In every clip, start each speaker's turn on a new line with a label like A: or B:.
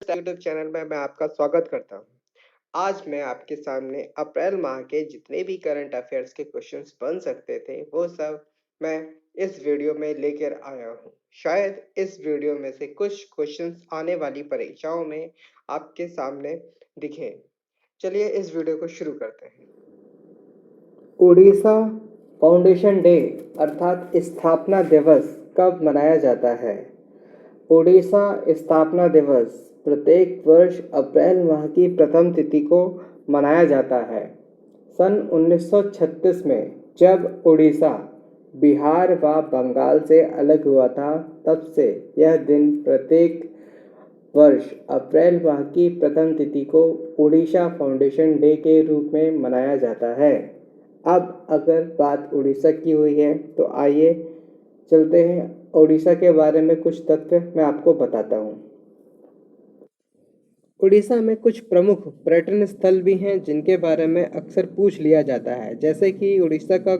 A: YouTube channel में मैं आपका स्वागत करता हूँ। आज मैं आपके सामने अप्रैल माह के जितने भी करंट अफेयर्स के क्वेश्चंस बन सकते थे वो सब मैं इस वीडियो में लेकर आया हूँ। शायद इस वीडियो में से कुछ क्वेश्चंस आने वाली परीक्षाओं में आपके सामने दिखे। चलिए इस वीडियो को शुरू करते हैं। उड़ीसा फाउंडेशन डे अर्थात स्थापना दिवस कब मनाया जाता है? ओडिशा स्थापना दिवस प्रत्येक वर्ष अप्रैल माह की प्रथम तिथि को मनाया जाता है। सन 1936 में जब ओडिशा बिहार व बंगाल से अलग हुआ था, तब से यह दिन प्रत्येक वर्ष अप्रैल माह की प्रथम तिथि को ओडिशा फाउंडेशन डे के रूप में मनाया जाता है। अब अगर बात उड़ीसा की हुई है तो आइए चलते हैं उड़ीसा के बारे में कुछ तथ्य मैं आपको बताता हूँ। उड़ीसा में कुछ प्रमुख पर्यटन स्थल भी हैं जिनके बारे में अक्सर पूछ लिया जाता है, जैसे कि उड़ीसा का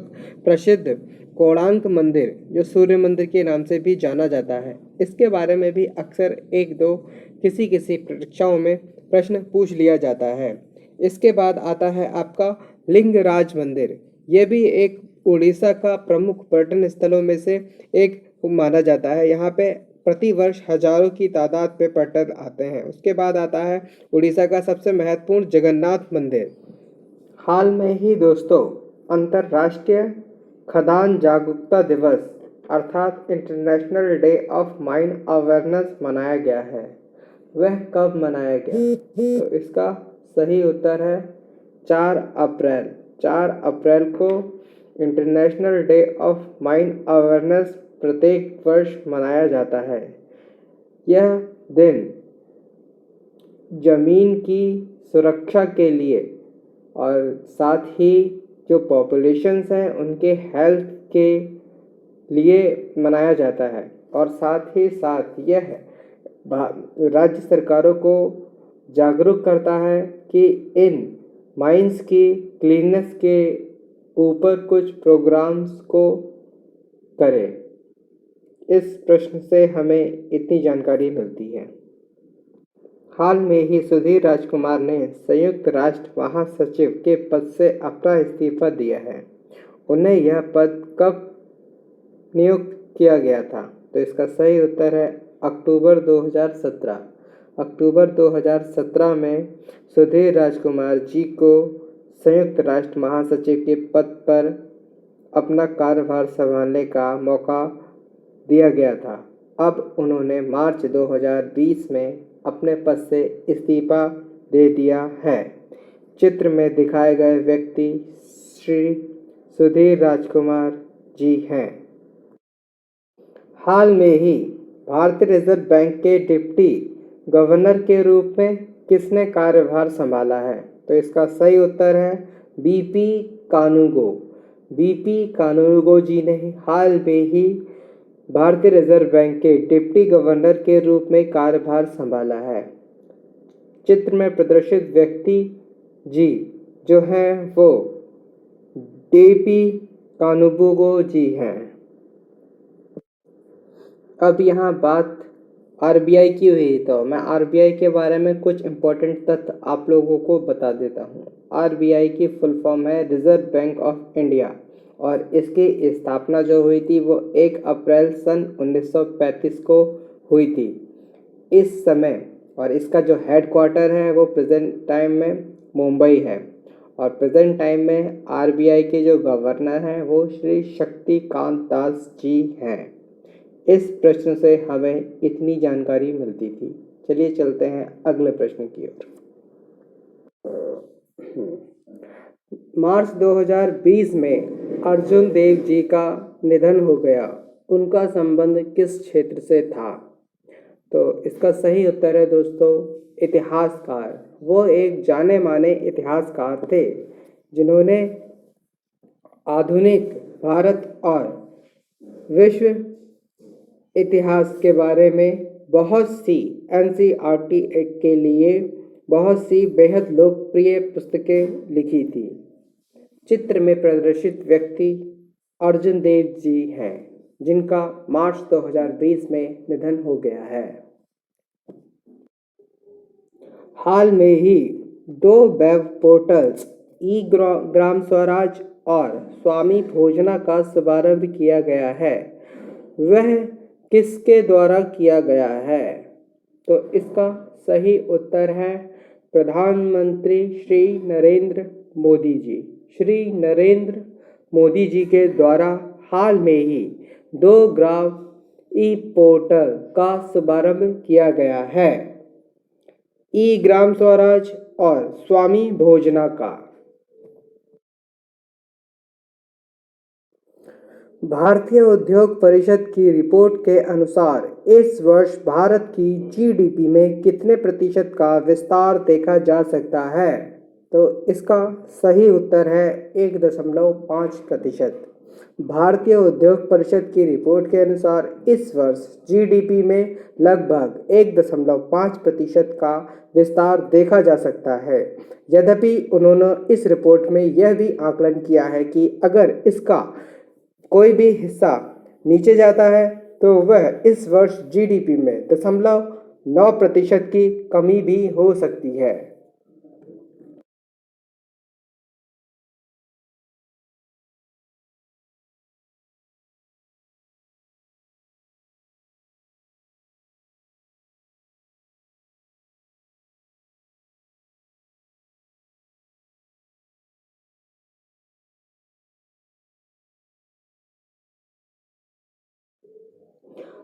A: प्रसिद्ध कोणार्क मंदिर जो सूर्य मंदिर के नाम से भी जाना जाता है। इसके बारे में भी अक्सर एक दो किसी परीक्षाओं में प्रश्न पूछ लिया जाता है। इसके बाद आता है आपका लिंगराज मंदिर। ये भी एक उड़ीसा का प्रमुख पर्यटन स्थलों में से एक माना जाता है। यहाँ पे प्रति वर्ष हजारों की तादाद में पर्यटक आते हैं। उसके बाद आता है उड़ीसा का सबसे महत्वपूर्ण जगन्नाथ मंदिर। हाल में ही दोस्तों अंतर्राष्ट्रीय खदान जागरूकता दिवस अर्थात international day of mine awareness मनाया गया है। वह कब मनाया गया? तो इसका सही उत्तर है 4 अप्रैल। 4 अप्रैल को international day of mine awareness प्रत्येक वर्ष मनाया जाता है। यह दिन जमीन की सुरक्षा के लिए और साथ ही जो पॉपुलेशंस हैं उनके हेल्थ के लिए मनाया जाता है और साथ ही साथ यह राज्य सरकारों को जागरूक करता है कि इन माइंस की क्लीननेस के ऊपर कुछ प्रोग्राम्स को करें। इस प्रश्न से हमें इतनी जानकारी मिलती है। हाल में ही सुधीर राजकुमार ने संयुक्त राष्ट्र महासचिव के पद से अपना इस्तीफा दिया है। उन्हें यह पद कब नियुक्त किया गया था? तो इसका सही उत्तर है अक्टूबर 2017। अक्टूबर 2017 में सुधीर राजकुमार जी को संयुक्त राष्ट्र महासचिव के पद पर अपना कार्यभार संभालने का मौका दिया गया था। अब उन्होंने मार्च 2020 में अपने पद से इस्तीफा दे दिया है। चित्र में दिखाए गए व्यक्ति श्री सुधीर राजकुमार जी हैं। हाल में ही भारतीय रिजर्व बैंक के डिप्टी गवर्नर के रूप में किसने कार्यभार संभाला है? तो इसका सही उत्तर है बीपी कानूगो। बीपी कानूगो जी ने हाल में ही भारतीय रिजर्व बैंक के डिप्टी गवर्नर के रूप में कार्यभार संभाला है। चित्र में प्रदर्शित व्यक्ति जी जो हैं वो बीपी कानूगो जी हैं। अब यहाँ बात आरबीआई की हुई तो मैं आरबीआई के बारे में कुछ इम्पोर्टेंट तथ्य आप लोगों को बता देता हूँ। आरबीआई की फुल फॉर्म है रिजर्व बैंक ऑफ इंडिया और इसकी स्थापना जो हुई थी वो 1 अप्रैल सन 1935 को हुई थी। इस समय और इसका जो हेड क्वार्टर है वो प्रेजेंट टाइम में मुंबई है और प्रेजेंट टाइम में आरबीआई के जो गवर्नर हैं वो श्री शक्तिकांत दास जी हैं। इस प्रश्न से हमें इतनी जानकारी मिलती थी। चलिए चलते हैं अगले प्रश्न की ओर। मार्च 2020 में अर्जुन देव जी का निधन हो गया। उनका संबंध किस क्षेत्र से था? तो इसका सही उत्तर है दोस्तों इतिहासकार। वो एक जाने माने इतिहासकार थे जिन्होंने आधुनिक भारत और विश्व इतिहास के बारे में बहुत सी एनसीईआरटी के लिए बहुत सी बेहद लोकप्रिय पुस्तकें लिखी थी। चित्र में प्रदर्शित व्यक्ति अर्जुन देव जी हैं जिनका मार्च 2020 में निधन हो गया है। हाल में ही 2 वेब पोर्टल्स ई ग्राम स्वराज और स्वामी भोजना का शुभारंभ किया गया है, वह किसके द्वारा किया गया है? तो इसका सही उत्तर है प्रधानमंत्री श्री नरेंद्र मोदी जी। श्री नरेंद्र मोदी जी के द्वारा हाल में ही 2 ग्राम ई पोर्टल का शुभारंभ किया गया है, ई ग्राम स्वराज और स्वामी भोजना का। भारतीय उद्योग परिषद की रिपोर्ट के अनुसार इस वर्ष भारत की जीडीपी में कितने प्रतिशत का विस्तार देखा जा सकता है? तो इसका सही उत्तर है 1.5%। भारतीय उद्योग परिषद की रिपोर्ट के अनुसार इस वर्ष जीडीपी में लगभग 1.5% का विस्तार देखा जा सकता है। यद्यपि उन्होंने इस रिपोर्ट में यह भी आकलन किया है कि अगर इसका कोई भी हिस्सा नीचे जाता है तो वह इस वर्ष जीडीपी में 0.9% की कमी भी हो सकती है।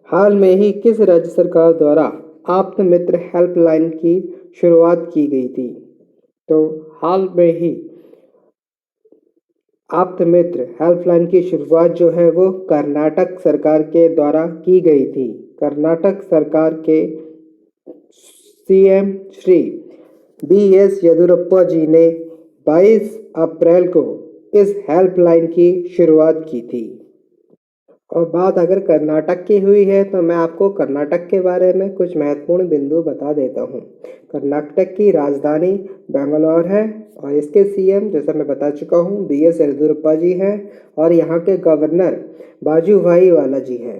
A: हाल में ही किस राज्य सरकार द्वारा आप्त मित्र हेल्पलाइन की शुरुआत की गई थी? तो हाल में ही आप्त मित्र हेल्पलाइन की शुरुआत जो है वो कर्नाटक सरकार के द्वारा की गई थी। कर्नाटक सरकार के सीएम श्री BS येदियुरप्पा जी ने 22 अप्रैल को इस हेल्पलाइन की शुरुआत की थी। और बात अगर कर्नाटक की हुई है तो मैं आपको कर्नाटक के बारे में कुछ महत्वपूर्ण बिंदु बता देता हूँ। कर्नाटक की राजधानी बेंगलोर है और इसके सीएम जैसा मैं बता चुका हूँ BS येदियुरप्पा जी हैं और यहाँ के गवर्नर वाजूभाई वाला जी हैं।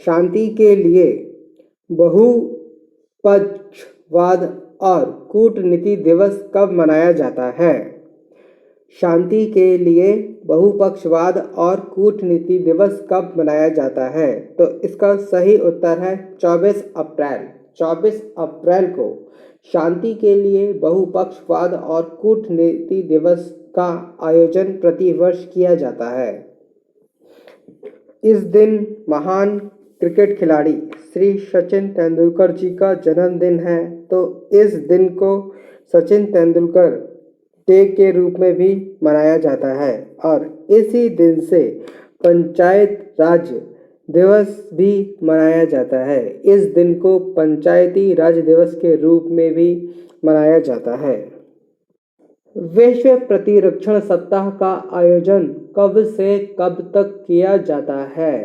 A: शांति के लिए बहुपक्षवाद और कूटनीति दिवस कब मनाया जाता है? शांति के लिए बहुपक्षवाद और कूटनीति दिवस कब मनाया जाता है? तो इसका सही उत्तर है 24 अप्रैल। 24 अप्रैल को शांति के लिए बहुपक्षवाद और कूटनीति दिवस का आयोजन प्रतिवर्ष किया जाता है। इस दिन महान क्रिकेट खिलाड़ी श्री सचिन तेंदुलकर जी का जन्मदिन है, तो इस दिन को सचिन तेंदुलकर डे के रूप में भी मनाया जाता है और इसी दिन से पंचायत राज दिवस भी मनाया जाता है। इस दिन को पंचायती राज दिवस के रूप में भी मनाया जाता है। विश्व प्रतिरक्षण सप्ताह का आयोजन कब से कब तक किया जाता है?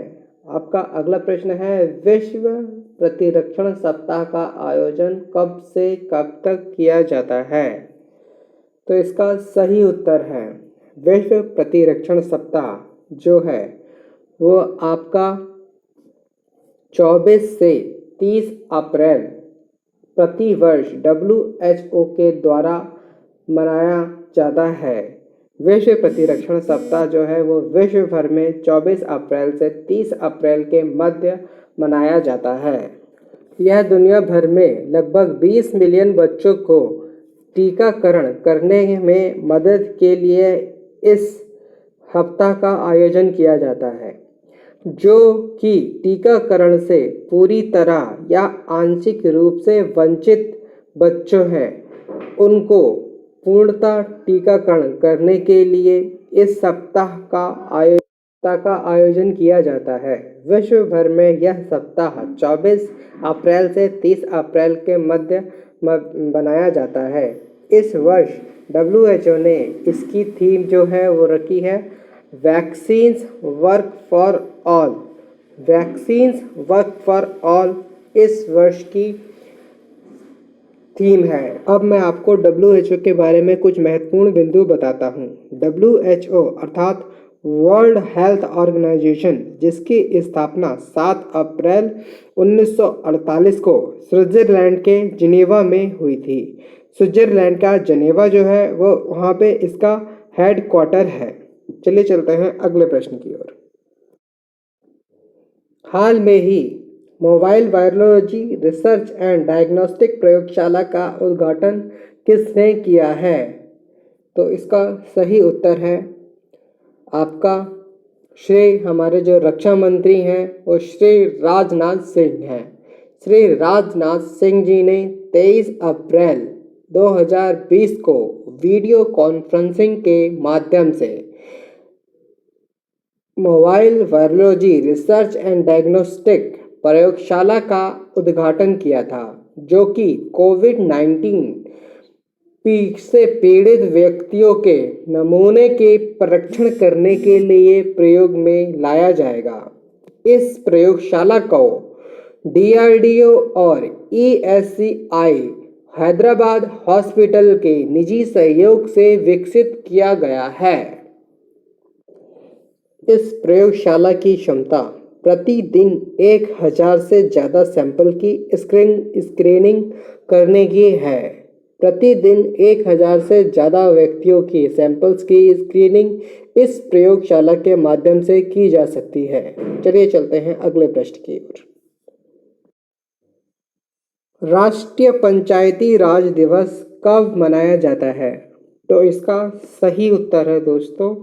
A: आपका अगला प्रश्न है विश्व प्रतिरक्षण सप्ताह का आयोजन कब से कब तक किया जाता है? तो इसका सही उत्तर है विश्व प्रतिरक्षण सप्ताह जो है वो आपका 24 से 30 अप्रैल प्रतिवर्ष WHO के द्वारा मनाया जाता है। विश्व प्रतिरक्षण सप्ताह जो है वो विश्व भर में 24 अप्रैल से 30 अप्रैल के मध्य मनाया जाता है। यह दुनिया भर में लगभग 20 मिलियन बच्चों को टीकाकरण करने में मदद के लिए इस हफ्ता का आयोजन किया जाता है, जो कि टीकाकरण से पूरी तरह या आंशिक रूप से वंचित बच्चों हैं उनको पूर्णतः टीकाकरण करने के लिए इस सप्ताह का आयोजन किया जाता है। विश्व भर में यह सप्ताह 24 अप्रैल से 30 अप्रैल के मध्य बनाया जाता है। इस वर्ष WHO ने इसकी थीम जो है वो रखी है vaccines work for all. Vaccines work for all इस वर्ष की थीम है। अब मैं आपको WHO के बारे में कुछ महत्वपूर्ण बिंदु बताता हूँ। WHO अर्थात वर्ल्ड हेल्थ ऑर्गेनाइजेशन, जिसकी स्थापना 7 अप्रैल 1948 को स्विट्ज़रलैंड के जिनेवा में हुई थी। स्विट्ज़रलैंड का जिनेवा जो है वो वहाँ पे इसका हेड क्वार्टर है। चलिए चलते हैं अगले प्रश्न की ओर। हाल में ही mobile virology research and diagnostic प्रयोगशाला का उद्घाटन किसने किया है? तो इसका सही उत्तर है आपका श्री हमारे जो रक्षा मंत्री हैं वो श्री राजनाथ सिंह हैं। श्री राजनाथ सिंह जी ने 23 अप्रैल 2020 को वीडियो कॉन्फ्रेंसिंग के माध्यम से mobile virology research and diagnostic प्रयोगशाला का उद्घाटन किया था, जो कि कोविड-19 से पीड़ित व्यक्तियों के नमूने के परीक्षण करने के लिए प्रयोग में लाया जाएगा। इस प्रयोगशाला को DRDO और ESCI हैदराबाद हॉस्पिटल के निजी सहयोग से विकसित किया गया है। इस प्रयोगशाला की क्षमता प्रतिदिन 1000 से ज़्यादा सैंपल की स्क्रीनिंग करने की है। प्रतिदिन 1000 से ज़्यादा व्यक्तियों की सैंपल्स की स्क्रीनिंग इस प्रयोगशाला के माध्यम से की जा सकती है। चलिए चलते हैं अगले प्रश्न की ओर। राष्ट्रीय पंचायती राज दिवस कब मनाया जाता है? तो इसका सही उत्तर है दोस्तों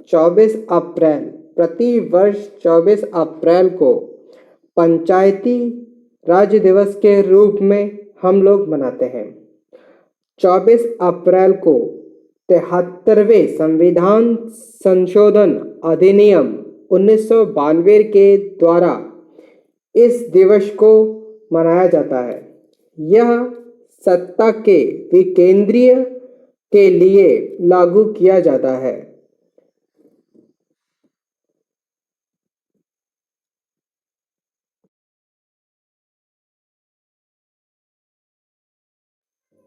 A: 24 अप्रैल। प्रति वर्ष 24 अप्रैल को पंचायती राज दिवस के रूप में हम लोग मनाते हैं। 24 अप्रैल को 73वें संविधान संशोधन अधिनियम 1992 के द्वारा इस दिवस को मनाया जाता है। यह सत्ता के विकेंद्रीय के लिए लागू किया जाता है।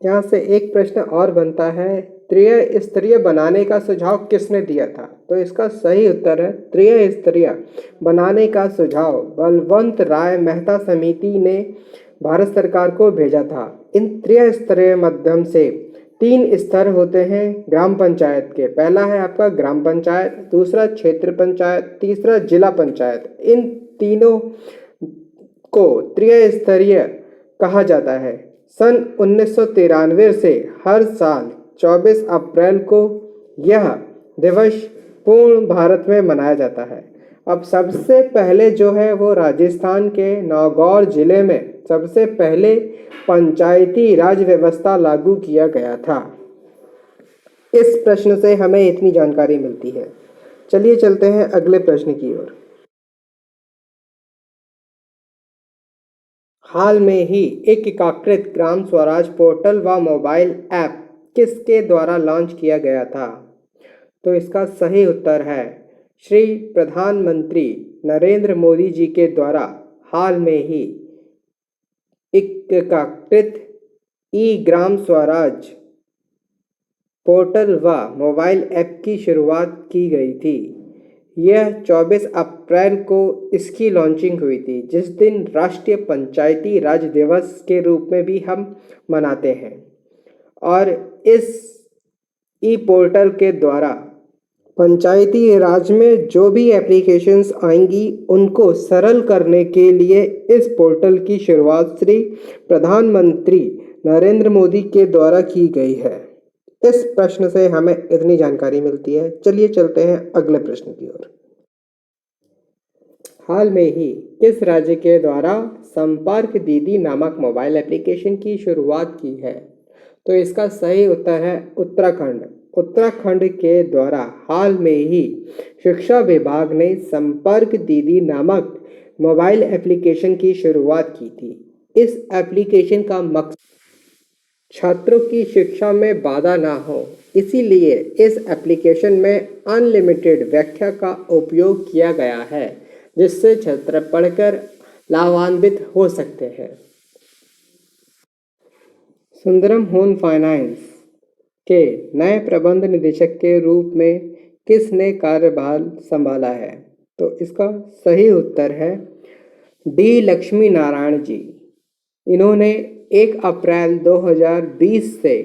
A: यहाँ से एक प्रश्न और बनता है, त्रिस्तरीय बनाने का सुझाव किसने दिया था? तो इसका सही उत्तर है त्रिस्तरीय बनाने का सुझाव बलवंत राय मेहता समिति ने भारत सरकार को भेजा था। इन त्रिस्तरीय माध्यम से 3 स्तर होते हैं ग्राम पंचायत के। पहला है आपका ग्राम पंचायत, दूसरा क्षेत्र पंचायत, तीसरा जिला पंचायत। इन तीनों को त्रिस्तरीय कहा जाता है। सन 1993 से हर साल 24 अप्रैल को यह दिवस पूर्ण भारत में मनाया जाता है। अब सबसे पहले जो है वो राजस्थान के नागौर जिले में सबसे पहले पंचायती राज व्यवस्था लागू किया गया था। इस प्रश्न से हमें इतनी जानकारी मिलती है। चलिए चलते हैं अगले प्रश्न की ओर। हाल में ही एक एकीकृत ग्राम स्वराज पोर्टल व मोबाइल ऐप किसके द्वारा लॉन्च किया गया था? तो इसका सही उत्तर है श्री प्रधानमंत्री नरेंद्र मोदी जी के द्वारा हाल में ही एकीकृत ई ग्राम स्वराज पोर्टल व मोबाइल ऐप की शुरुआत की गई थी। यह 24 अप्रैल को इसकी लॉन्चिंग हुई थी, जिस दिन राष्ट्रीय पंचायती राज दिवस के रूप में भी हम मनाते हैं। और इस ई पोर्टल के द्वारा पंचायती राज में जो भी एप्लीकेशंस आएंगी उनको सरल करने के लिए इस पोर्टल की शुरुआत श्री प्रधानमंत्री नरेंद्र मोदी के द्वारा की गई है। इस प्रश्न से हमें इतनी जानकारी मिलती है। चलिए चलते हैं अगले प्रश्न की ओर। हाल में ही किस राज्य के द्वारा संपर्क दीदी नामक मोबाइल एप्लीकेशन की शुरुआत की है? तो इसका सही उत्तर है उत्तराखंड। उत्तराखंड के द्वारा हाल में ही शिक्षा विभाग ने संपर्क दीदी नामक मोबाइल एप्लीकेशन की शुरुआत की थी। इस एप्लीकेशन का मकसद छात्रों की शिक्षा में बाधा ना हो, इसीलिए इस एप्लीकेशन में अनलिमिटेड व्याख्या का उपयोग किया गया है, जिससे छात्र पढ़कर लाभान्वित हो सकते हैं। सुंदरम होम फाइनेंस के नए प्रबंध निदेशक के रूप में किसने कार्यभार संभाला है? तो इसका सही उत्तर है डी लक्ष्मी नारायण जी। इन्होंने 1 अप्रैल 2020 से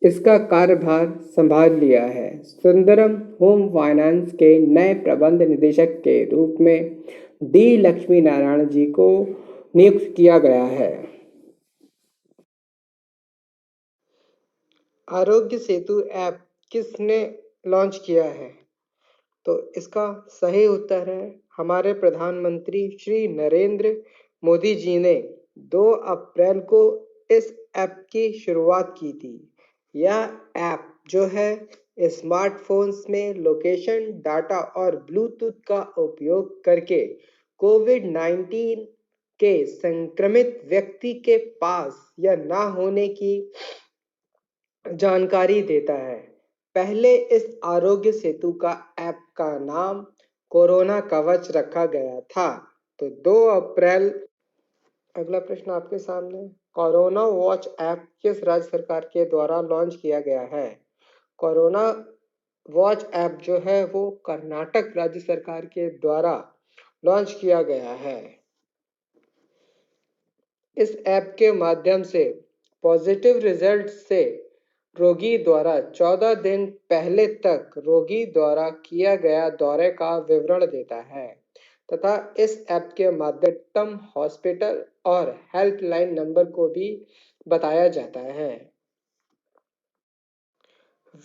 A: इसका कार्यभार संभाल लिया है। सुंदरम होम फाइनेंस के नए प्रबंध निदेशक के रूप में डी लक्ष्मी नारायण जी को नियुक्त किया गया है। आरोग्य सेतु ऐप किसने लॉन्च किया है? तो इसका सही उत्तर है हमारे प्रधानमंत्री श्री नरेंद्र मोदी जी ने 2 अप्रैल को इस ऐप की शुरुआत की थी। यह ऐप जो है स्मार्टफोन्स में लोकेशन डाटा और ब्लूटूथ का उपयोग करके कोविड-19 के संक्रमित व्यक्ति के पास या ना होने की जानकारी देता है। पहले इस आरोग्य सेतु का ऐप का नाम कोरोना कवच रखा गया था। तो 2 अप्रैल अगला प्रश्न आपके सामने, कोरोना वॉच ऐप किस राज्य सरकार के द्वारा लॉन्च किया गया है? कोरोना वॉच ऐप जो है वो कर्नाटक राज्य सरकार के द्वारा लॉन्च किया गया है। इस ऐप के माध्यम से पॉजिटिव रिजल्ट से रोगी द्वारा 14 दिन पहले तक रोगी द्वारा किया गया दौरे का विवरण देता है तथा इस ऐप के माध्यम हॉस्पिटल और हेल्पलाइन नंबर को भी बताया जाता है।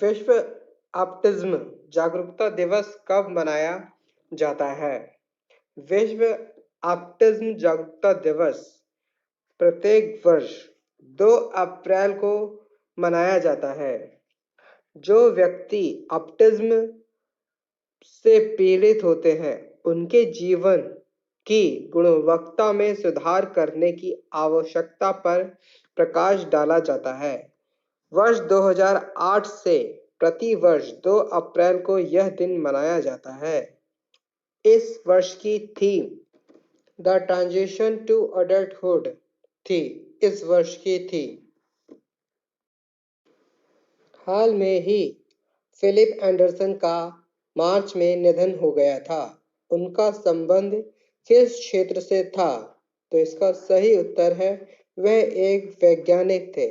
A: विश्व ऑटिज्म जागरूकता दिवस कब मनाया जाता है? विश्व ऑटिज्म जागरूकता दिवस प्रत्येक वर्ष 2 अप्रैल को मनाया जाता है। जो व्यक्ति ऑटिज्म से पीड़ित होते हैं उनके जीवन की गुणवत्ता में सुधार करने की आवश्यकता पर प्रकाश डाला जाता है। वर्ष 2008 से प्रति वर्ष 2 अप्रैल को यह दिन मनाया जाता है। इस वर्ष की theme the transition to adulthood थी। इस वर्ष की थी। हाल में ही फिलिप एंडरसन का मार्च में निधन हो गया था। उनका संबंध किस क्षेत्र से था? तो इसका सही उत्तर है वह एक वैज्ञानिक थे।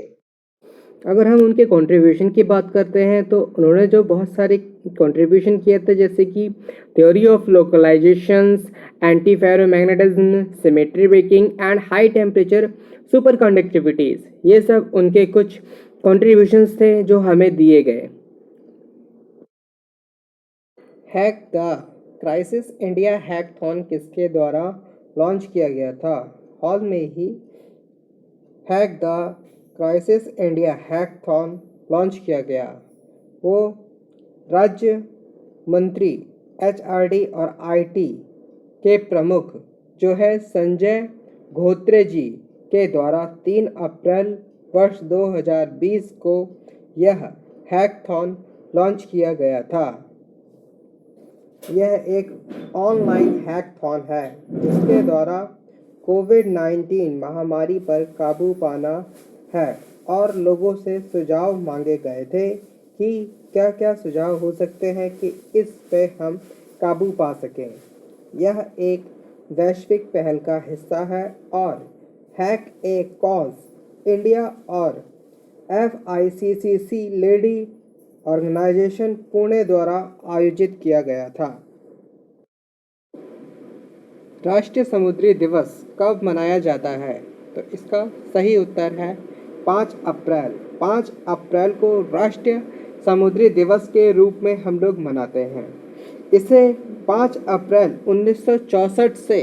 A: अगर हम उनके कंट्रीब्यूशन की बात करते हैं तो उन्होंने जो बहुत सारे कंट्रीब्यूशन किए थे जैसे कि theory of localisations, antiferromagnetism, symmetry breaking and high temperature superconductivities, ये सब उनके कुछ कंट्रीब्यूशंस थे जो हमें दिए गए। Hack the crisis India hackathon किसके द्वारा लॉन्च किया गया था? हाल में ही hack the crisis India hackathon launch किया गया। वो राज्य मंत्री HRD और IT के प्रमुख जो है संजय धोत्रे जी के द्वारा 3 अप्रैल वर्ष 2020 को यह हैकथॉन लॉन्च किया गया था। यह एक ऑनलाइन हैकथॉन है जिसके द्वारा कोविड-19 महामारी पर काबू पाना है और लोगों से सुझाव मांगे गए थे कि क्या क्या सुझाव हो सकते हैं कि इस पे हम काबू पा सकें। यह एक वैश्विक पहल का हिस्सा है और हैक ए कॉज इंडिया और FICCC लेडी ऑर्गेनाइजेशन पुणे द्वारा आयोजित किया गया था। राष्ट्रीय समुद्री दिवस कब मनाया जाता है? तो इसका सही उत्तर है 5 अप्रैल। 5 अप्रैल को राष्ट्रीय समुद्री दिवस के रूप में हम लोग मनाते हैं। इसे 5 अप्रैल 1964 से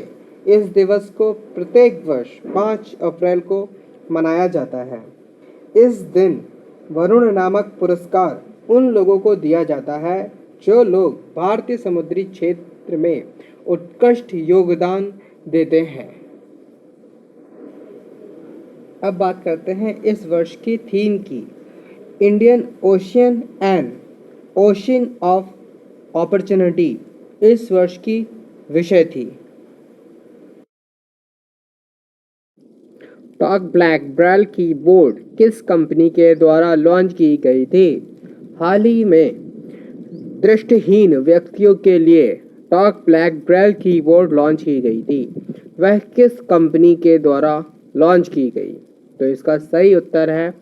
A: इस दिवस को प्रत्येक वर्ष 5 अप्रैल को मनाया जाता है। इस दिन वरुण नामक पुरस्कार उन लोगों को दिया जाता है जो लोग भारतीय समुद्री क्षेत्र में उत्कृष्ट योगदान देते हैं। अब बात करते हैं इस वर्ष की थीम की। Indian ocean and ocean of opportunity इस वर्ष की विषय थी। टॉक ब्लैक ब्राल कीबोर्ड किस कंपनी के द्वारा लॉन्च की गई थी? हाल ही में दृष्टिहीन व्यक्तियों के लिए talk black Braille keyboard launch की गई थी, वह किस कंपनी के द्वारा लॉन्च की गई? तो इसका सही उत्तर है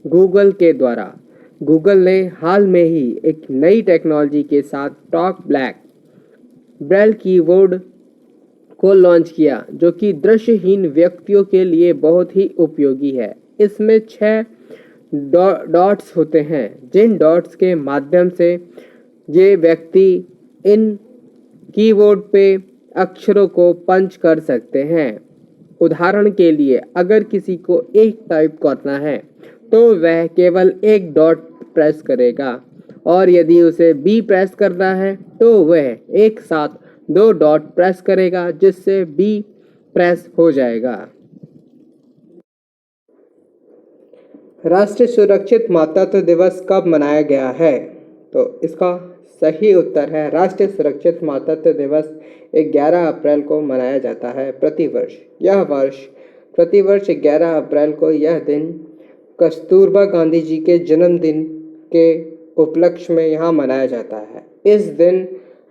A: गूगल के द्वारा। गूगल ने हाल में ही एक नई टेक्नोलॉजी के साथ टॉक ब्लैक ब्रेल कीबोर्ड को लॉन्च किया, जो कि दृष्टिहीन व्यक्तियों के लिए बहुत ही उपयोगी है। इसमें 6 डॉट्स होते हैं, जिन डॉट्स के माध्यम से ये व्यक्ति इन कीबोर्ड पे अक्षरों को पंच कर सकते हैं। उदाहरण के लिए अगर किसी को एक टाइप करना है तो वह केवल एक डॉट प्रेस करेगा, और यदि उसे बी प्रेस करना है तो वह एक साथ 2 डॉट प्रेस करेगा, जिससे बी प्रेस हो जाएगा। राष्ट्रीय सुरक्षित मातृत्व दिवस कब मनाया गया है? तो इसका सही उत्तर है राष्ट्रीय सुरक्षित मातृत्व दिवस 11 अप्रैल को मनाया जाता है प्रतिवर्ष। यह वर्ष प्रतिवर्ष 11 अप्रैल को यह दिन कस्तूरबा गांधी जी के जन्मदिन के उपलक्ष्य में यहाँ मनाया जाता है। इस दिन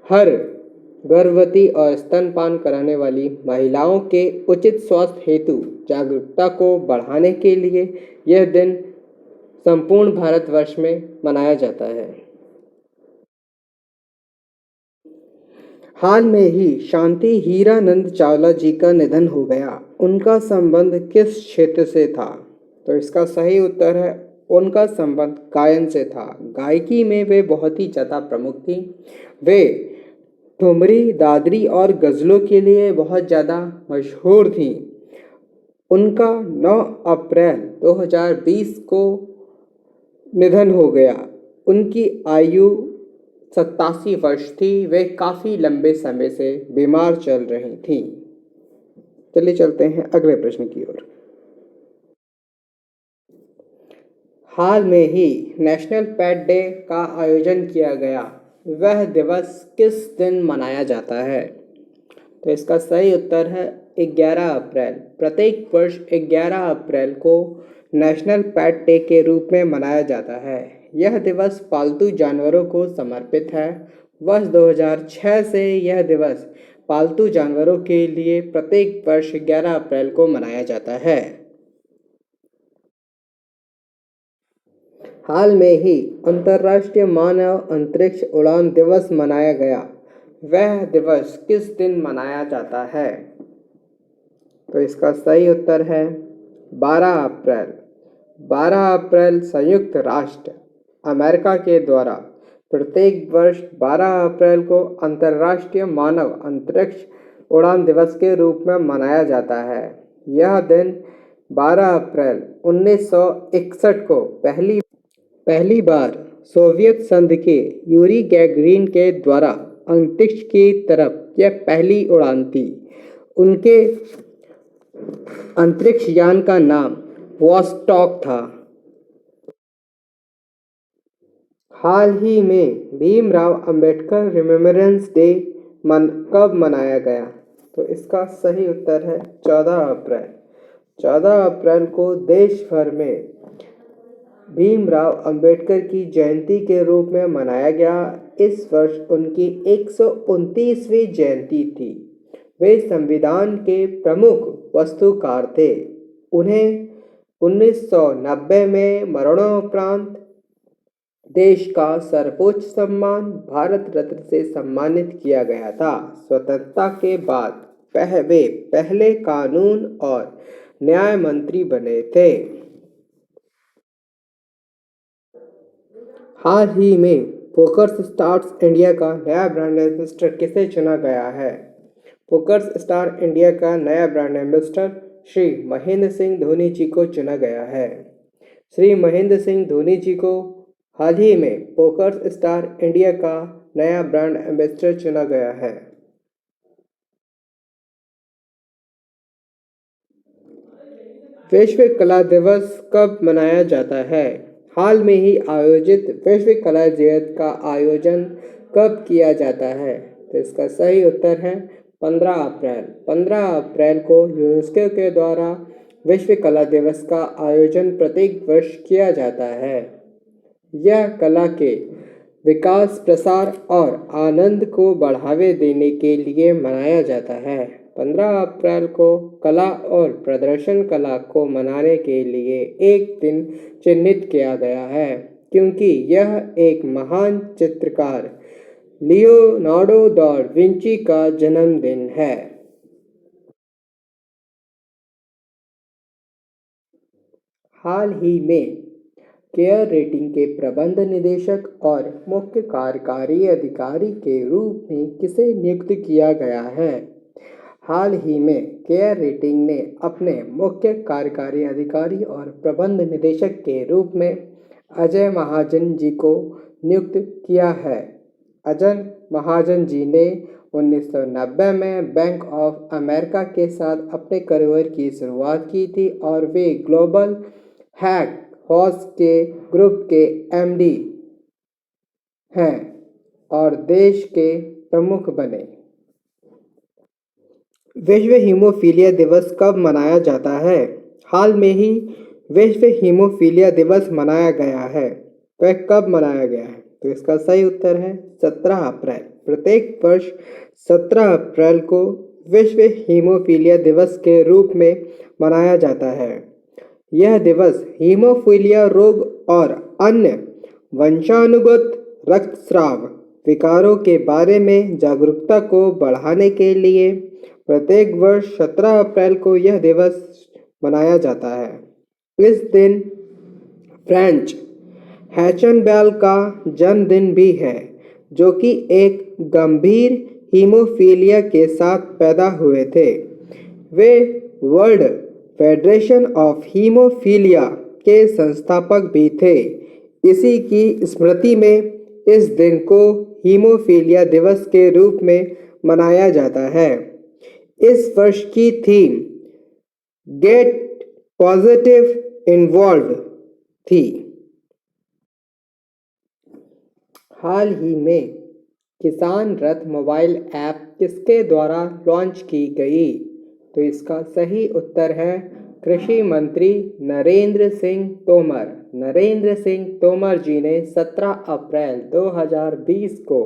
A: हर गर्भवती और स्तनपान कराने वाली महिलाओं के उचित स्वास्थ्य हेतु जागरूकता को बढ़ाने के लिए यह दिन संपूर्ण भारतवर्ष में मनाया जाता है। हाल में ही शांति हीरानंद चावला जी का निधन हो गया। उनका संबंध किस क्षेत्र से था? तो इसका सही उत्तर है उनका संबंध गायन से था। गायकी में वे बहुत ही ज़्यादा प्रमुख थी। वे ठुमरी, दादरी और गज़लों के लिए बहुत ज़्यादा मशहूर थी। उनका 9 अप्रैल 2020 को निधन हो गया। उनकी आयु 87 वर्ष थी। वे काफ़ी लंबे समय से बीमार चल रही थी। चलिए चलते हैं अगले प्रश्न की ओर। हाल में ही नेशनल पेट डे का आयोजन किया गया। वह दिवस किस दिन मनाया जाता है? तो इसका सही उत्तर है 11 अप्रैल। प्रत्येक वर्ष 11 अप्रैल को नेशनल पेट डे के रूप में मनाया जाता है। यह दिवस पालतू जानवरों को समर्पित है। वर्ष 2006 से यह दिवस पालतू जानवरों के लिए प्रत्येक वर्ष 11 अप्रैल को मनाया जाता है। हाल में ही अंतर्राष्ट्रीय मानव अंतरिक्ष उड़ान दिवस मनाया गया। वह दिवस किस दिन मनाया जाता है? तो इसका सही उत्तर है 12 अप्रैल। 12 अप्रैल संयुक्त राष्ट्र अमेरिका के द्वारा प्रत्येक वर्ष 12 अप्रैल को अंतर्राष्ट्रीय मानव अंतरिक्ष उड़ान दिवस के रूप में मनाया जाता है। यह दिन 12 अप्रैल 1961 को पहली बार सोवियत संघ के यूरी गैगरिन के द्वारा अंतरिक्ष की तरफ यह पहली उड़ान थी। उनके अंतरिक्ष यान का नाम वॉस्टॉक था। हाल ही में भीमराव अंबेडकर रिमेम्बरेंस डे कब मनाया गया? तो इसका सही उत्तर है 14 अप्रैल। 14 अप्रैल को देश भर में भीमराव अंबेडकर की जयंती के रूप में मनाया गया। इस वर्ष उनकी 129वीं जयंती थी। वे संविधान के प्रमुख वस्तुकार थे। उन्हें 1990 में मरणोपरांत देश का सर्वोच्च सम्मान भारत रत्न से सम्मानित किया गया था। स्वतंत्रता के बाद वे पहले कानून और न्याय मंत्री बने थे। हाल ही में फोकस स्टार्स इंडिया का नया ब्रांड एम्बेसडर किसे चुना गया है? फोकस स्टार इंडिया का नया ब्रांड एम्बेसडर श्री महेंद्र सिंह धोनी जी को चुना गया है। श्री महेंद्र सिंह धोनी जी को हाल ही में फोकस स्टार इंडिया का नया ब्रांड एम्बेसडर चुना गया है। विश्व कला दिवस कब मनाया जाता है? हाल में ही आयोजित विश्व कला दिवस का आयोजन कब किया जाता है? तो इसका सही उत्तर है 15 अप्रैल। 15 अप्रैल को यूनेस्को के द्वारा विश्व कला दिवस का आयोजन प्रत्येक वर्ष किया जाता है। यह कला के विकास, प्रसार और आनंद को बढ़ावा देने के लिए मनाया जाता है। 15 अप्रैल को कला और प्रदर्शन कला को मनाने के लिए एक दिन चिन्हित किया गया है, क्योंकि यह एक महान चित्रकार लियोनार्डो दा विंची का जन्मदिन है। हाल ही में केयर रेटिंग के प्रबंध निदेशक और मुख्य कार्यकारी अधिकारी के रूप में किसे नियुक्त किया गया है? हाल ही में केयर रेटिंग ने अपने मुख्य कार्यकारी अधिकारी और प्रबंध निदेशक के रूप में अजय महाजन जी को नियुक्त किया है। अजय महाजन जी ने 1990 में बैंक ऑफ अमेरिका के साथ अपने करियर की शुरुआत की थी और वे ग्लोबल हैक हॉर्स के ग्रुप के एमडी हैं और देश के प्रमुख बने। विश्व हीमोफीलिया दिवस कब मनाया जाता है? हाल में ही विश्व हीमोफीलिया दिवस मनाया गया है। वह कब मनाया गया है? तो इसका सही उत्तर है 17 अप्रैल। प्रत्येक वर्ष 17 अप्रैल को विश्व हीमोफीलिया दिवस के रूप में मनाया जाता है। यह दिवस हीमोफीलिया रोग और अन्य वंशानुगत रक्तस्राव विकारों के बारे में जागरूकता को बढ़ाने के लिए प्रत्येक वर्ष 17 अप्रैल को यह दिवस मनाया जाता है। इस दिन फ्रेंच हैचनबेल का जन्मदिन भी है, जो कि एक गंभीर हीमोफीलिया के साथ पैदा हुए थे। वे वर्ल्ड फेडरेशन ऑफ हीमोफीलिया के संस्थापक भी थे। इसी की स्मृति में इस दिन को हीमोफीलिया दिवस के रूप में मनाया जाता है। इस वर्ष की थीम गेट पॉजिटिव इन्वॉल्व थी। हाल ही में किसान रथ मोबाइल ऐप किसके द्वारा लॉन्च की गई? तो इसका सही उत्तर है कृषि मंत्री नरेंद्र सिंह तोमर। नरेंद्र सिंह तोमर जी ने 17 अप्रैल 2020 को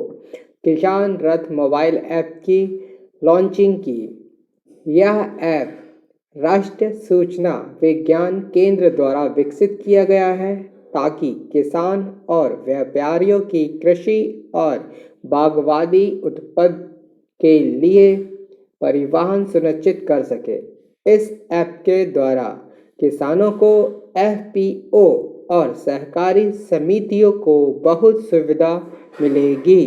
A: किसान रथ मोबाइल ऐप की लॉन्चिंग की। यह ऐप राष्ट्रीय सूचना विज्ञान केंद्र द्वारा विकसित किया गया है, ताकि किसान और व्यापारियों की कृषि और बागवानी उत्पाद के लिए परिवहन सुनिश्चित कर सके। इस ऐप के द्वारा किसानों को एफपीओ और सहकारी समितियों को बहुत सुविधा मिलेगी।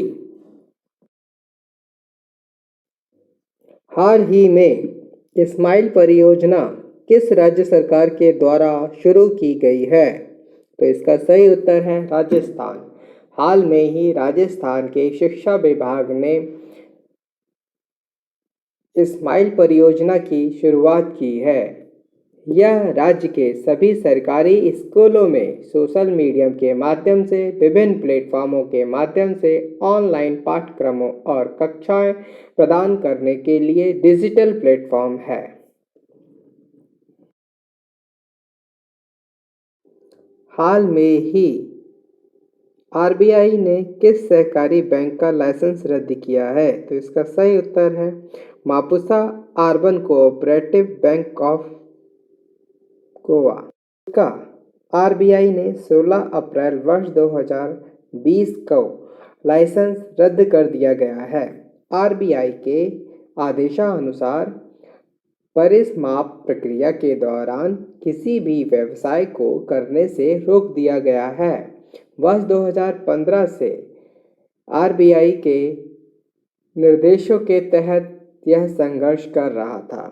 A: हाल ही में स्माइल परियोजना किस राज्य सरकार के द्वारा शुरू की गई है? तो इसका सही उत्तर है राजस्थान। हाल में ही राजस्थान के शिक्षा विभाग ने स्माइल परियोजना की शुरुआत की है। यह राज्य के सभी सरकारी स्कूलों में सोशल मीडिया के माध्यम से विभिन्न प्लेटफॉर्मों के माध्यम से ऑनलाइन पाठ्यक्रमों और कक्षाएं प्रदान करने के लिए डिजिटल प्लेटफॉर्म है। हाल में ही आरबीआई ने किस सहकारी बैंक का लाइसेंस रद्द किया है? तो इसका सही उत्तर है Mapusa urban cooperative bank of Goa का आरबीआई ने 16 अप्रैल वर्ष 2020 को लाइसेंस रद्द कर दिया गया है। आरबीआई के आदेशानुसार परिसमाप प्रक्रिया के दौरान किसी भी व्यवसाय को करने से रोक दिया गया है। वर्ष 2015 से आरबीआई के निर्देशों के तहत यह संघर्ष कर रहा था।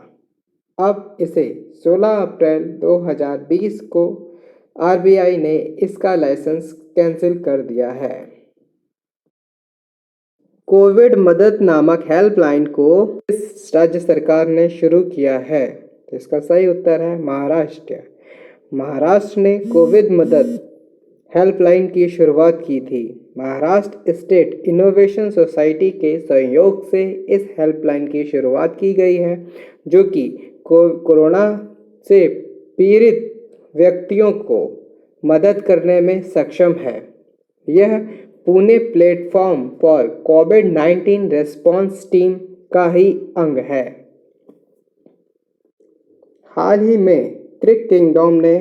A: अब इसे 16 अप्रैल 2020 को आरबीआई ने इसका लाइसेंस कैंसिल कर दिया है। कोविड मदद नामक हेल्पलाइन को किस राज्य सरकार ने शुरू किया है? तो इसका सही उत्तर है महाराष्ट्र। महाराष्ट्र ने कोविड मदद हेल्पलाइन की शुरुआत की थी। महाराष्ट्र स्टेट इनोवेशन सोसाइटी के सहयोग से इस हेल्पलाइन की शुरुआत की गई है, जो कि कोरोना से पीड़ित व्यक्तियों को मदद करने में सक्षम है। यह Pune platform for covid response team का ही अंग है। हाल ही में क्रिक किंगडम ने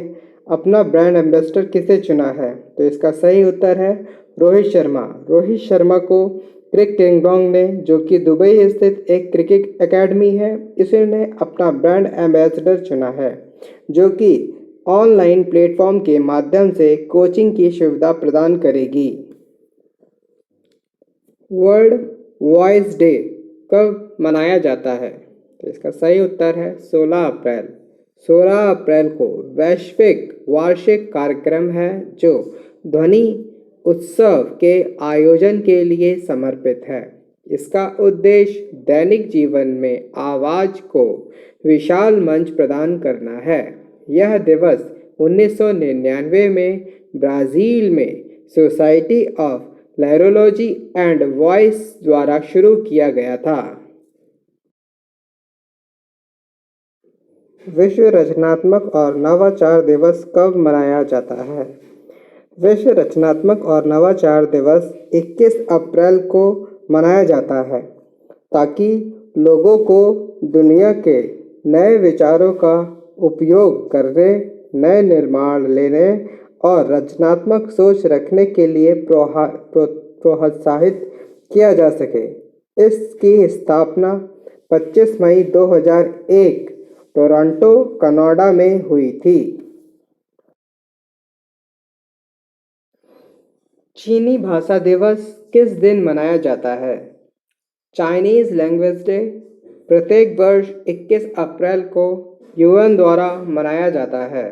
A: अपना ब्रांड एम्बेसडर किसे चुना है? तो इसका सही उत्तर है रोहित शर्मा। रोहित शर्मा को क्रिक किंगडम ने, जो कि दुबई स्थित एक क्रिकेट एकेडमी है, इसने अपना ब्रांड एम्बेसडर चुना है, जो कि ऑनलाइन प्लेटफॉर्म के माध्यम से कोचिंग की सुविधा प्रदान करेगी। वर्ल्ड वॉइस डे कब मनाया जाता है? तो इसका सही उत्तर है 16 अप्रैल। 16 अप्रैल को वैश्विक वार्षिक कार्यक्रम है जो ध्वनि उत्सव के आयोजन के लिए समर्पित है। इसका उद्देश्य दैनिक जीवन में आवाज़ को विशाल मंच प्रदान करना है। यह दिवस 1999 में ब्राज़ील में सोसाइटी ऑफ लायरोलॉजी एंड वॉइस द्वारा शुरू किया गया था। विश्व रचनात्मक और नवाचार दिवस कब मनाया जाता है? विश्व रचनात्मक और नवाचार दिवस 21 अप्रैल को मनाया जाता है ताकि लोगों को दुनिया के नए विचारों का उपयोग करने, नए निर्माण लेने और रचनात्मक सोच रखने के लिए प्रोत्साहित किया जा सके। इसकी स्थापना 25 मई 2001 टोरंटो, कनाडा में हुई थी। चीनी भाषा दिवस किस दिन मनाया जाता है? चाइनीज़ लैंग्वेज डे प्रत्येक वर्ष 21 अप्रैल को यूएन द्वारा मनाया जाता है।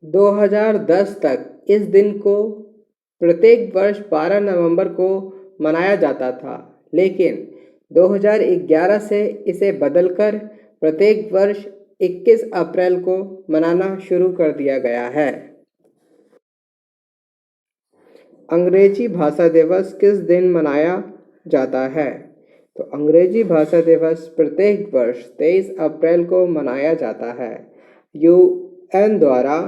A: 2010 तक इस दिन को प्रत्येक वर्ष 12 नवंबर को मनाया जाता था, लेकिन 2011 से इसे बदलकर प्रत्येक वर्ष 21 अप्रैल को मनाना शुरू कर दिया गया है। अंग्रेजी भाषा दिवस किस दिन मनाया जाता है? तो अंग्रेजी भाषा दिवस प्रत्येक वर्ष 23 अप्रैल को मनाया जाता है। यूएन द्वारा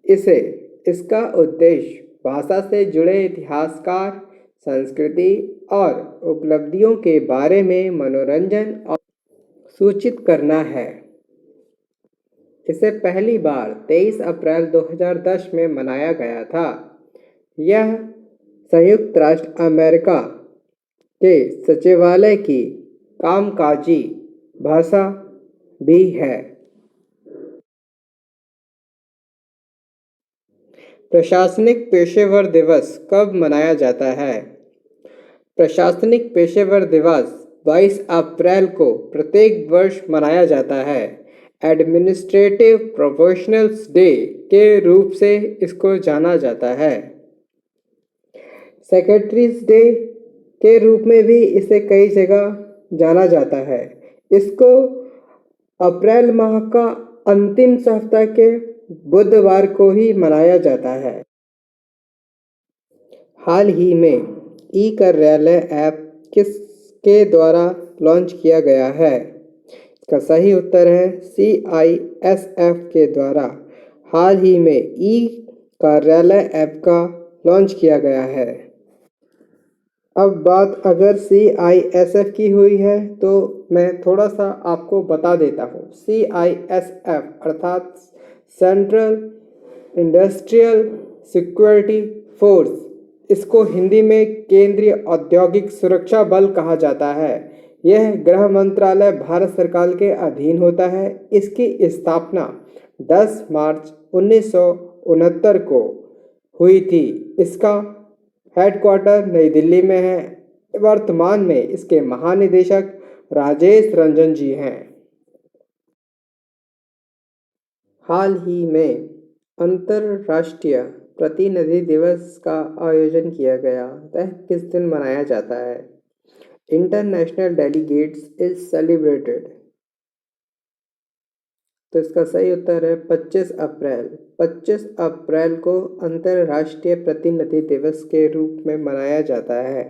A: इसका उद्देश्य भाषा से जुड़े इतिहासकार, संस्कृति और उपलब्धियों के बारे में मनोरंजन और सूचित करना है। इसे पहली बार 23 अप्रैल 2010 में मनाया गया था। यह संयुक्त राष्ट्र अमेरिका के सचिवालय की कामकाजी भाषा भी है। प्रशासनिक पेशेवर दिवस कब मनाया जाता है? प्रशासनिक पेशेवर दिवस 22 अप्रैल को प्रत्येक वर्ष मनाया जाता है। एडमिनिस्ट्रेटिव प्रोफेशनल्स डे के रूप से इसको जाना जाता है। सेक्रेटरीज डे के रूप में भी इसे कई जगह जाना जाता है। इसको अप्रैल माह का अंतिम सप्ताह के बुधवार को ही मनाया जाता है। हाल ही में ई कार्यालय ऐप किसके द्वारा लॉन्च किया गया है? इसका सही उत्तर है CISF के द्वारा हाल ही में ई कार्यालय ऐप का लॉन्च किया गया है। अब बात अगर CISF की हुई है तो मैं थोड़ा सा आपको बता देता हूँ। CISF अर्थात सेंट्रल इंडस्ट्रियल सिक्योरिटी फोर्स, इसको हिंदी में केंद्रीय औद्योगिक सुरक्षा बल कहा जाता है। यह गृह मंत्रालय भारत सरकार के अधीन होता है। इसकी स्थापना 10 मार्च 1969 को हुई थी। इसका हेडक्वार्टर नई दिल्ली में है। वर्तमान में इसके महानिदेशक राजेश रंजन जी हैं। हाल ही में अंतर्राष्ट्रीय प्रतिनिधि दिवस का आयोजन किया गया। वह किस दिन मनाया जाता है? International delegates is celebrated. तो इसका सही उत्तर है 25 अप्रैल। 25 अप्रैल को अंतर्राष्ट्रीय प्रतिनिधि दिवस के रूप में मनाया जाता है।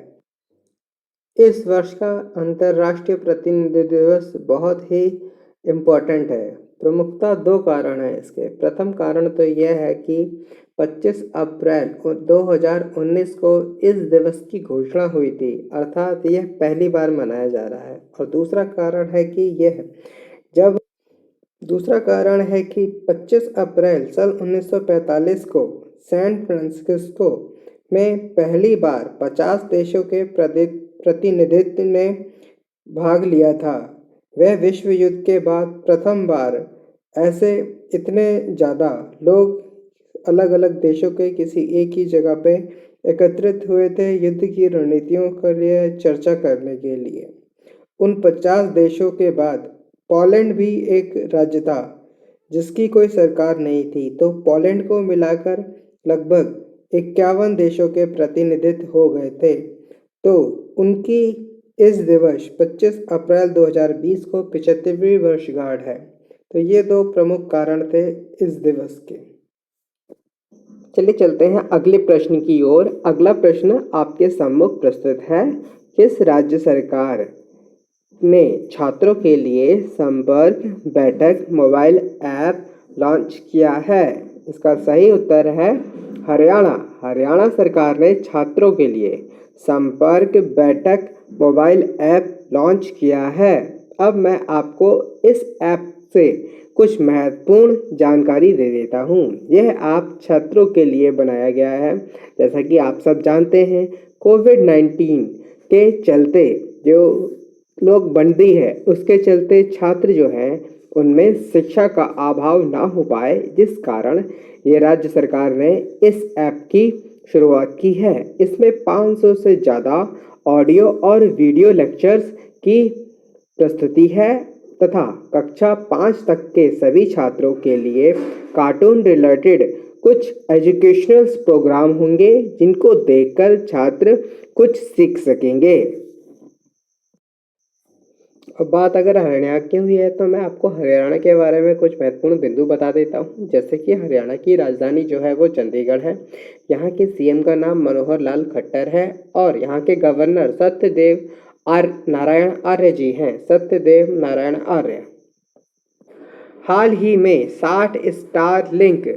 A: इस वर्ष का अंतर्राष्ट्रीय प्रतिनिधि दिवस बहुत ही इम्पोर्टेंट है। प्रमुखतः दो कारण हैं इसके। प्रथम कारण तो यह है कि 25 अप्रैल 2019 को इस दिवस की घोषणा हुई थी, अर्थात यह पहली बार मनाया जा रहा है। और दूसरा कारण है कि 25 अप्रैल सन 1945 को सैन फ्रांसिस्को में पहली बार 50 देशों के प्रतिनिधित्व ने भाग लिया था। वह विश्व युद्ध के बाद प्रथम बार ऐसे इतने ज़्यादा लोग अलग अलग देशों के किसी एक ही जगह पे एकत्रित हुए थे युद्ध की रणनीतियों के लिए चर्चा करने के लिए। उन 50 देशों के बाद पोलैंड भी एक राज्य था जिसकी कोई सरकार नहीं थी, तो पोलैंड को मिलाकर लगभग 51 देशों के प्रतिनिधित्व हो गए थे। तो उनकी इस दिवस 25 अप्रैल 2020 को 75वीं वर्षगांठ है। तो ये दो प्रमुख कारण थे इस दिवस के। चलिए चलते हैं अगले प्रश्न की ओर। अगला प्रश्न आपके सम्मुख प्रस्तुत है। किस राज्य सरकार ने छात्रों के लिए संपर्क बैठक मोबाइल ऐप लॉन्च किया है? इसका सही उत्तर है हरियाणा। हरियाणा सरकार ने छात्रों के लिए संपर्क बैठक मोबाइल ऐप लॉन्च किया है। अब मैं आपको इस ऐप से कुछ महत्वपूर्ण जानकारी दे देता हूँ। यह ऐप छात्रों के लिए बनाया गया है। जैसा कि आप सब जानते हैं, कोविड-19 के चलते जो लोग बंदी है उसके चलते छात्र जो हैं उनमें शिक्षा का अभाव ना हो पाए, जिस कारण ये राज्य सरकार ने इस ऐप की शुरुआत की है। इसमें 500 से ज़्यादा ऑडियो और वीडियो लेक्चर्स की प्रस्तुति है तथा कक्षा 5 तक के सभी छात्रों के लिए कार्टून रिलेटेड कुछ एजुकेशनल प्रोग्राम होंगे जिनको देखकर छात्र कुछ सीख सकेंगे। अब बात अगर हरियाणा की हुई है तो मैं आपको हरियाणा के बारे में कुछ महत्वपूर्ण बिंदु बता देता हूँ। जैसे कि हरियाणा की राजधानी जो है वो चंडीगढ़ है। यहाँ के सीएम का नाम मनोहर लाल खट्टर है और यहाँ के गवर्नर सत्यदेव नारायण आर्य जी हैं। सत्यदेव नारायण आर्य। हाल ही में 60 स्टारलिंक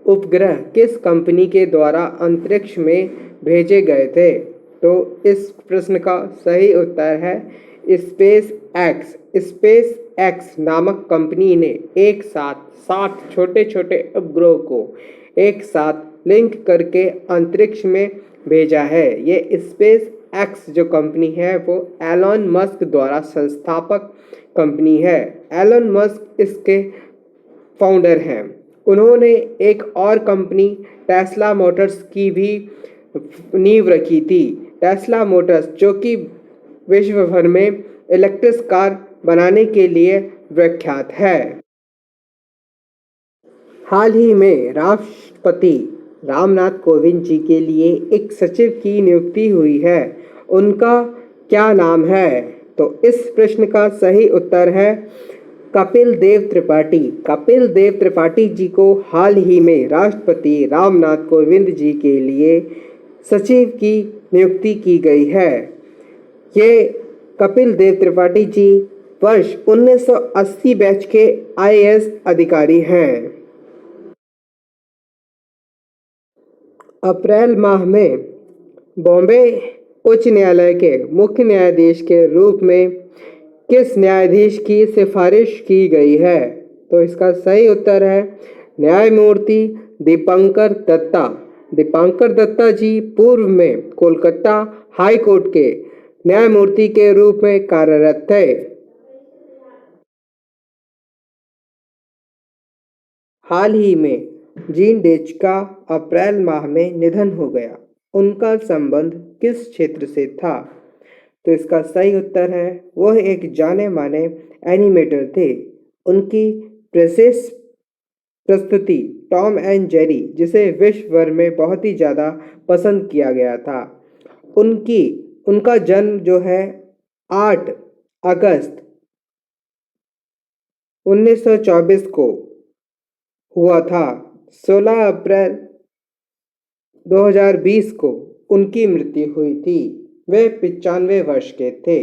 A: उपग्रह किस कंपनी के द्वारा अंतरिक्ष में भेजे गए थे? तो इस प्रश्न का सही उत्तर है स्पेस एक्स। स्पेस एक्स नामक कंपनी ने एक साथ 60 छोटे छोटे उपग्रहों को एक साथ लिंक करके अंतरिक्ष में भेजा है। ये स्पेस एक्स जो कंपनी है वो एलन मस्क द्वारा संस्थापक कंपनी है। एलन मस्क इसके फाउंडर हैं। उन्होंने एक और कंपनी टेस्ला मोटर्स की भी नींव रखी थी। टेस्ला मोटर्स जो कि विश्व भर में इलेक्ट्रिक कार बनाने के लिए विख्यात है। हाल ही में राष्ट्रपति रामनाथ कोविंद जी के लिए एक सचिव की नियुक्ति हुई है। उनका क्या नाम है? तो इस प्रश्न का सही उत्तर है कपिल देव त्रिपाठी। कपिल देव त्रिपाठी जी को हाल ही में राष्ट्रपति रामनाथ कोविंद जी के लिए सचिव की नियुक्ति की गई है। ये कपिल देव त्रिपाठी जी वर्ष 1980 बैच के आईएएस अधिकारी हैं। अप्रैल माह में बॉम्बे उच्च न्यायालय के मुख्य न्यायाधीश के रूप में किस न्यायाधीश की सिफारिश की गई है? तो इसका सही उत्तर है न्यायमूर्ति दीपंकर दत्ता। दीपंकर दत्ता जी पूर्व में कोलकाता हाई कोर्ट के न्यायमूर्ति के रूप में कार्यरत थे। हाल ही में जीन डेच का अप्रैल माह में निधन हो गया। उनका संबंध किस क्षेत्र से था? तो इसका सही उत्तर है वह एक जाने माने एनिमेटर थे। उनकी प्रशेष प्रस्तुति टॉम एंड जेरी जिसे विश्व भर में बहुत ही ज़्यादा पसंद किया गया था। उनका जन्म जो है 8 अगस्त 1924 को हुआ था। 16 अप्रैल 2020 को उनकी मृत्यु हुई थी। वे 95 वर्ष के थे।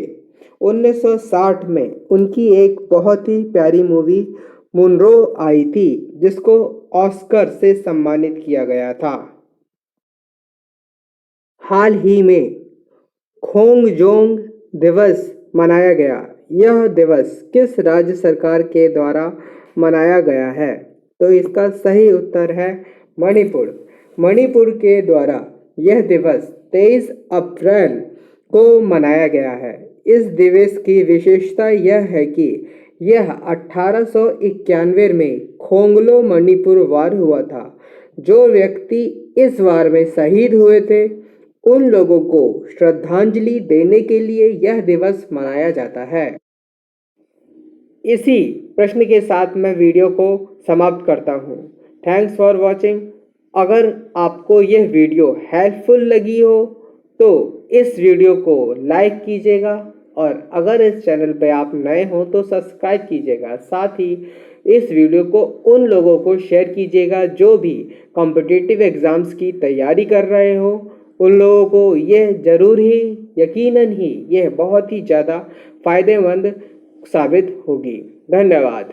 A: 1960 में उनकी एक बहुत ही प्यारी मूवी मुनरो आई थी, जिसको ऑस्कर से सम्मानित किया गया था। हाल ही में खोंगजोंग दिवस मनाया गया। यह दिवस किस राज्य सरकार के द्वारा मनाया गया है? तो इसका सही उत्तर है मणिपुर। मणिपुर के द्वारा यह दिवस 23 अप्रैल को मनाया गया है। इस दिवस की विशेषता यह है कि यह 1891 में खोंगलो मणिपुर वार हुआ था। जो व्यक्ति इस वार में शहीद हुए थे, उन लोगों को श्रद्धांजलि देने के लिए यह दिवस मनाया जाता है। इसी प्रश्न के साथ मैं वीडियो को समाप्त करता हूँ। Thanks for watching. अगर आपको यह वीडियो हेल्पफुल लगी हो तो इस वीडियो को लाइक कीजिएगा, और अगर इस चैनल पे आप नए हो तो सब्सक्राइब कीजिएगा। साथ ही इस वीडियो को उन लोगों को शेयर कीजिएगा जो भी कॉम्पिटिटिव एग्ज़ाम्स की तैयारी कर रहे हो। उन लोगों को यह ज़रूर ही, यकीनन ही यह बहुत ही ज़्यादा फ़ायदेमंद साबित होगी। धन्यवाद।